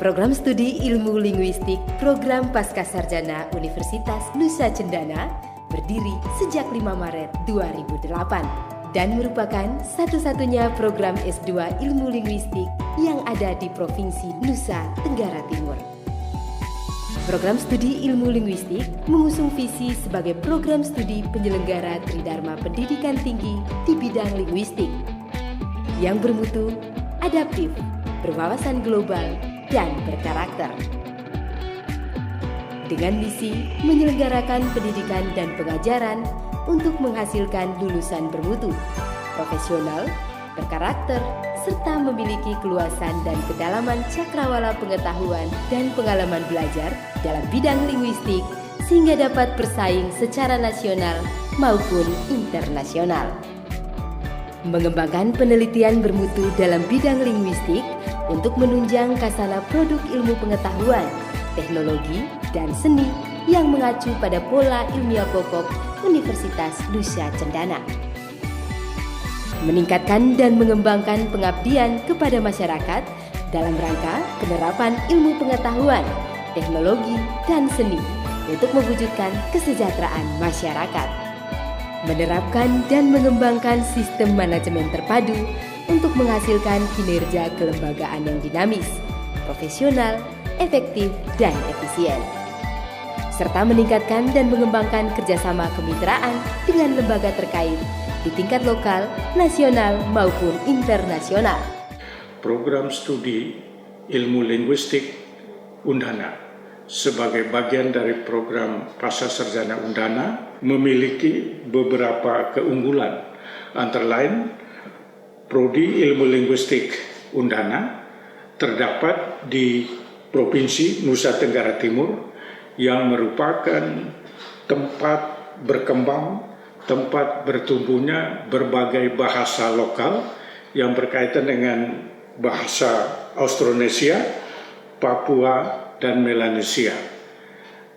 Program Studi Ilmu Linguistik Program Pascasarjana Universitas Nusa Cendana berdiri sejak 5 Maret 2008 dan merupakan satu-satunya program S2 Ilmu Linguistik yang ada di Provinsi Nusa Tenggara Timur. Program Studi Ilmu Linguistik mengusung visi sebagai program studi penyelenggara Tridharma Pendidikan Tinggi di bidang linguistik yang bermutu, adaptif, berwawasan global, dan berkarakter. Dengan misi menyelenggarakan pendidikan dan pengajaran untuk menghasilkan lulusan bermutu, profesional, berkarakter, serta memiliki keluasan dan kedalaman cakrawala pengetahuan dan pengalaman belajar dalam bidang linguistik sehingga dapat bersaing secara nasional maupun internasional. Mengembangkan penelitian bermutu dalam bidang linguistik untuk menunjang khasana produk ilmu pengetahuan, teknologi, dan seni yang mengacu pada pola ilmiah pokok Universitas Nusa Cendana. Meningkatkan dan mengembangkan pengabdian kepada masyarakat dalam rangka penerapan ilmu pengetahuan, teknologi, dan seni untuk mewujudkan kesejahteraan masyarakat. Menerapkan dan mengembangkan sistem manajemen terpadu untuk menghasilkan kinerja kelembagaan yang dinamis, profesional, efektif, dan efisien. Serta meningkatkan dan mengembangkan kerjasama kemitraan dengan lembaga terkait di tingkat lokal, nasional, maupun internasional. Program Studi Ilmu Linguistik Undana sebagai bagian dari program Pascasarjana Undana memiliki beberapa keunggulan, antara lain Prodi Ilmu Linguistik Undana terdapat di Provinsi Nusa Tenggara Timur yang merupakan tempat berkembang, tempat bertumbuhnya berbagai bahasa lokal yang berkaitan dengan bahasa Austronesia, Papua, dan Melanesia.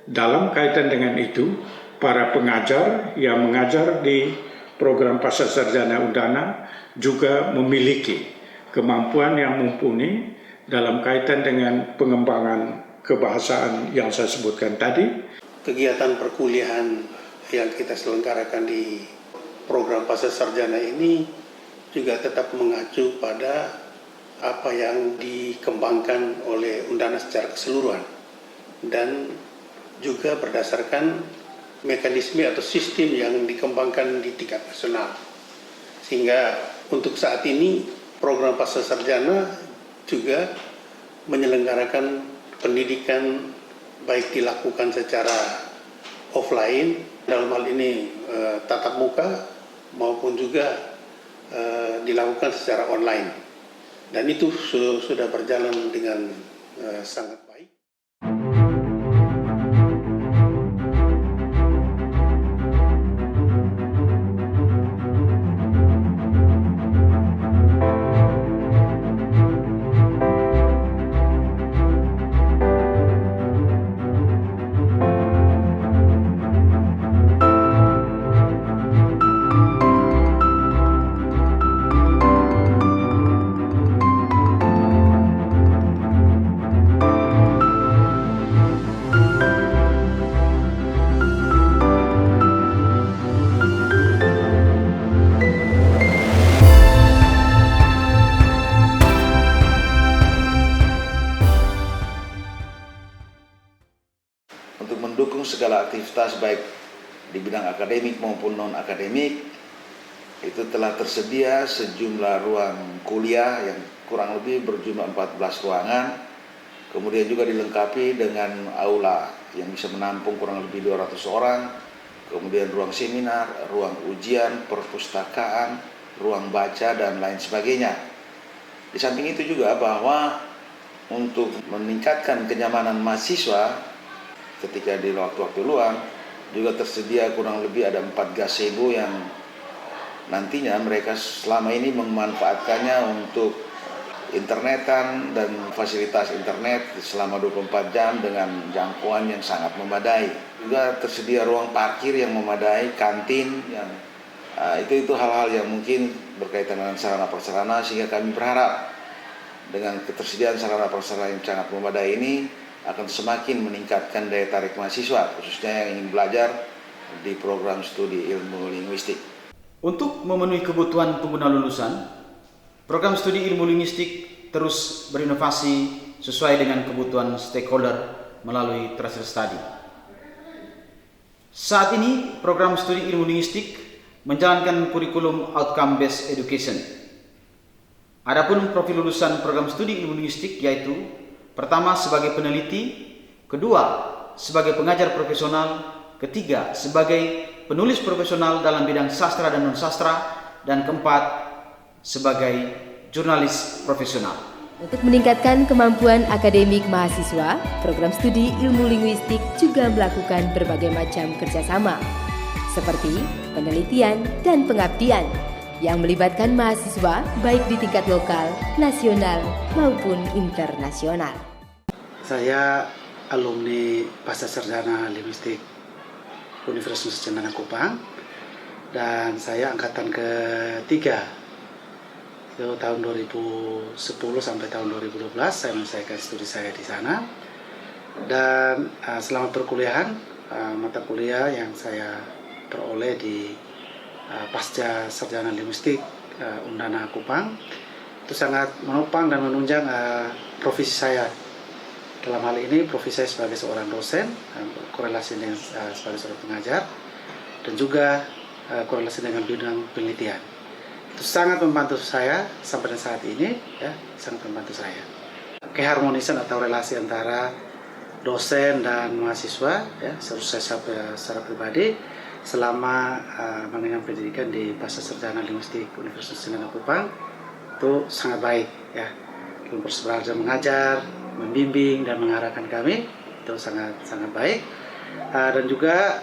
Dalam kaitan dengan itu, para pengajar yang mengajar di program Pascasarjana Undana juga memiliki kemampuan yang mumpuni dalam kaitan dengan pengembangan kebahasaan yang saya sebutkan tadi. Kegiatan perkuliahan yang kita selenggarakan di program Pascasarjana ini juga tetap mengacu pada apa yang dikembangkan oleh Undana secara keseluruhan dan juga berdasarkan mekanisme atau sistem yang dikembangkan di tingkat nasional. Sehingga untuk saat ini program Pascasarjana juga menyelenggarakan pendidikan baik dilakukan secara offline, dalam hal ini tatap muka, maupun juga dilakukan secara online. Dan itu sudah berjalan dengan sangat baik. Untuk mendukung segala aktivitas baik di bidang akademik maupun non-akademik, itu telah tersedia sejumlah ruang kuliah yang kurang lebih berjumlah 14 ruangan, kemudian juga dilengkapi dengan aula yang bisa menampung kurang lebih 200 orang, kemudian ruang seminar, ruang ujian, perpustakaan, ruang baca, dan lain sebagainya. Di samping itu juga bahwa untuk meningkatkan kenyamanan mahasiswa ketika di waktu-waktu luang juga tersedia kurang lebih ada 4 gazebo yang nantinya mereka selama ini memanfaatkannya untuk internetan dan fasilitas internet selama 24 jam dengan jangkauan yang sangat memadai. Juga tersedia ruang parkir yang memadai, kantin yang itu hal-hal yang mungkin berkaitan dengan sarana prasarana, sehingga kami berharap dengan ketersediaan sarana prasarana yang sangat memadai ini akan semakin meningkatkan daya tarik mahasiswa, khususnya yang ingin belajar di program studi ilmu linguistik. Untuk memenuhi kebutuhan pengguna lulusan, program studi ilmu linguistik terus berinovasi sesuai dengan kebutuhan stakeholder melalui tracer study. Saat ini, program studi ilmu linguistik menjalankan kurikulum outcome based education. Adapun profil lulusan program studi ilmu linguistik yaitu pertama sebagai peneliti, kedua sebagai pengajar profesional, ketiga sebagai penulis profesional dalam bidang sastra dan non-sastra, dan keempat sebagai jurnalis profesional. Untuk meningkatkan kemampuan akademik mahasiswa, program studi ilmu linguistik juga melakukan berbagai macam kerjasama, seperti penelitian dan pengabdian, yang melibatkan mahasiswa baik di tingkat lokal, nasional, maupun internasional. Saya alumni Pasca Sarjana Linguistik Universitas Cendana Kupang, dan saya angkatan ketiga. Itu tahun 2010 sampai tahun 2012 saya menyelesaikan studi saya di sana. Dan selama perkuliahan, mata kuliah yang saya peroleh di Pasca Sarjana Linguistik Undana Kupang itu sangat menopang dan menunjang profesi saya. Dalam hal ini profesi saya sebagai seorang dosen, korelasi dengan sebagai seorang pengajar, dan juga korelasi dengan bidang penelitian. Itu sangat membantu saya sampai saat ini, ya, sangat membantu saya. Keharmonisan atau relasi antara dosen dan mahasiswa, ya, saya secara pribadi selama mengenyam pendidikan di Pasca Sarjana Linguistik Universitas Cendana Kupang itu sangat baik, ya. Belajar mengajar, membimbing dan mengarahkan kami itu sangat baik. Dan juga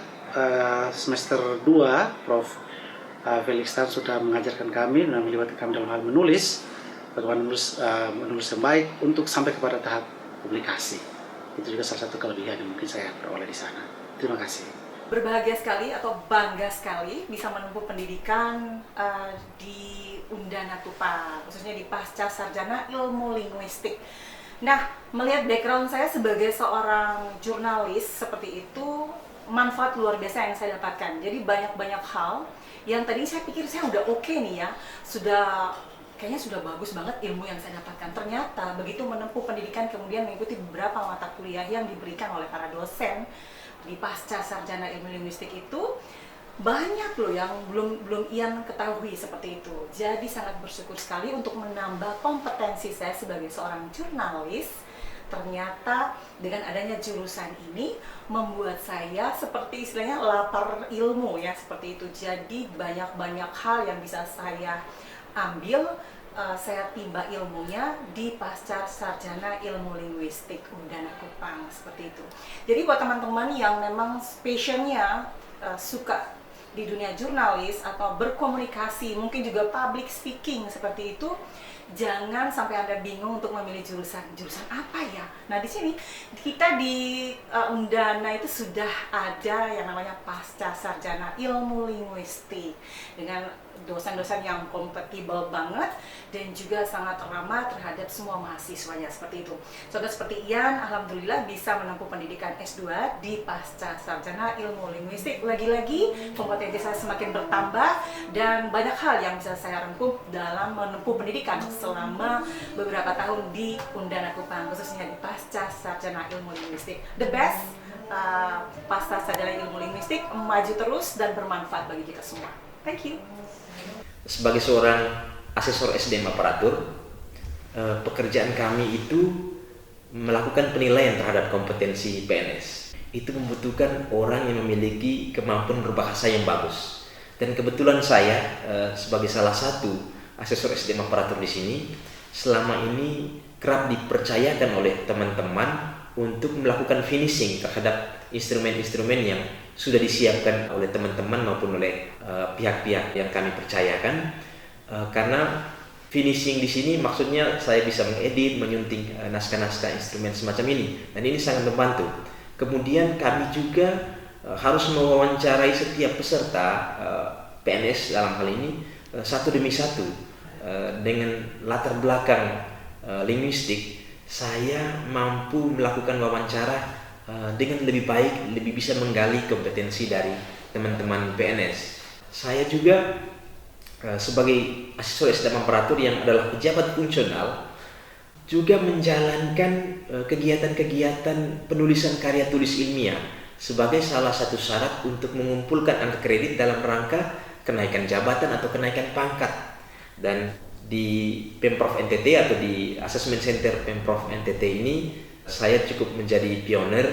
semester 2 Prof. Felix Tan sudah mengajarkan kami dan melibatkan kami dalam hal menulis, bagaimana menulis yang baik untuk sampai kepada tahap publikasi. Itu juga salah satu kelebihan yang mungkin saya peroleh di sana. Terima kasih. Berbahagia sekali atau bangga sekali bisa menempuh pendidikan di Undana Kupang, khususnya di Pasca Sarjana Ilmu Linguistik. Nah, melihat background saya sebagai seorang jurnalis seperti itu, manfaat luar biasa yang saya dapatkan. Jadi banyak hal yang tadi saya pikir saya udah oke nih ya, kayaknya sudah bagus banget ilmu yang saya dapatkan. Ternyata begitu menempuh pendidikan, kemudian mengikuti beberapa mata kuliah yang diberikan oleh para dosen di Pasca Sarjana Ilmu Linguistik itu, banyak loh yang belum Ian ketahui seperti itu. Jadi sangat bersyukur sekali untuk menambah kompetensi saya sebagai seorang jurnalis. Ternyata dengan adanya jurusan ini membuat saya seperti istilahnya lapar ilmu ya, seperti itu. Jadi banyak hal yang bisa saya ambil, saya timba ilmunya di Pasca Sarjana Ilmu Linguistik Undana Kupang, seperti itu. Jadi buat teman-teman yang memang passionnya suka di dunia jurnalis atau berkomunikasi, mungkin juga public speaking seperti itu, jangan sampai Anda bingung untuk memilih jurusan apa ya. Nah, di sini kita di Undana itu sudah ada yang namanya Pasca Sarjana Ilmu Linguistik dengan dosen-dosen yang kompatibel banget dan juga sangat ramah terhadap semua mahasiswanya, seperti itu. Contoh seperti Ian, alhamdulillah bisa menempuh pendidikan S2 di Pasca Sarjana Ilmu Linguistik. Lagi-lagi kompetensi saya semakin bertambah dan banyak hal yang bisa saya rangkum dalam menempuh pendidikan selama beberapa tahun di Undana Kupang, khususnya di Pasca Sarjana Ilmu Linguistik. The best, Pasca Sarjana Ilmu Linguistik maju terus dan bermanfaat bagi kita semua. Thank you. Sebagai seorang asesor SDM aparatur, pekerjaan kami itu melakukan penilaian terhadap kompetensi PNS. Itu membutuhkan orang yang memiliki kemampuan berbahasa yang bagus. Dan kebetulan saya sebagai salah satu asesor SDM aparatur di sini, selama ini kerap dipercayakan oleh teman-teman untuk melakukan finishing terhadap instrumen-instrumen yang sudah disiapkan oleh teman-teman maupun oleh pihak-pihak yang kami percayakan. Karena finishing di sini maksudnya saya bisa mengedit, menyunting naskah-naskah instrumen semacam ini, dan ini sangat membantu. Kemudian kami juga harus mewawancarai setiap peserta PNS dalam hal ini satu demi satu dengan latar belakang linguistik, saya mampu melakukan wawancara dengan lebih baik, lebih bisa menggali kompetensi dari teman-teman PNS. Saya juga sebagai asesor SDM aparatur yang adalah pejabat fungsional juga menjalankan kegiatan-kegiatan penulisan karya tulis ilmiah sebagai salah satu syarat untuk mengumpulkan angka kredit dalam rangka kenaikan jabatan atau kenaikan pangkat. Dan di Pemprov NTT atau di Assessment Center Pemprov NTT ini saya cukup menjadi pionir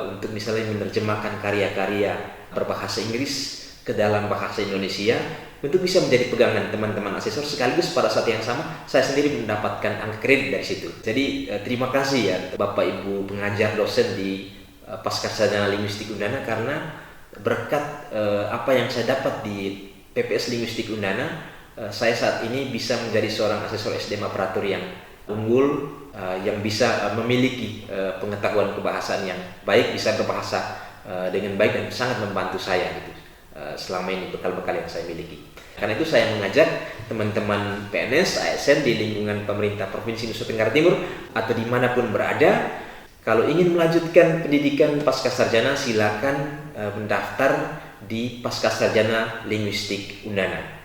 untuk misalnya menerjemahkan karya-karya berbahasa Inggris ke dalam bahasa Indonesia untuk bisa menjadi pegangan teman-teman asesor, sekaligus pada saat yang sama saya sendiri mendapatkan angka kredit dari situ. Jadi terima kasih ya Bapak Ibu pengajar dosen di Pascasarjana Linguistik Undana, karena berkat apa yang saya dapat di PPS Linguistik Undana, saya saat ini bisa menjadi seorang asesor SDM aparatur yang unggul, yang bisa memiliki pengetahuan kebahasaan yang baik, bisa berbahasa dengan baik dan sangat membantu saya gitu. Selama ini bekal-bekal yang saya miliki. Karena itu saya mengajak teman-teman PNS, ASN di lingkungan pemerintah Provinsi Nusa Tenggara Timur atau dimanapun berada, kalau ingin melanjutkan pendidikan Pascasarjana silakan mendaftar di Pascasarjana Linguistik Undana.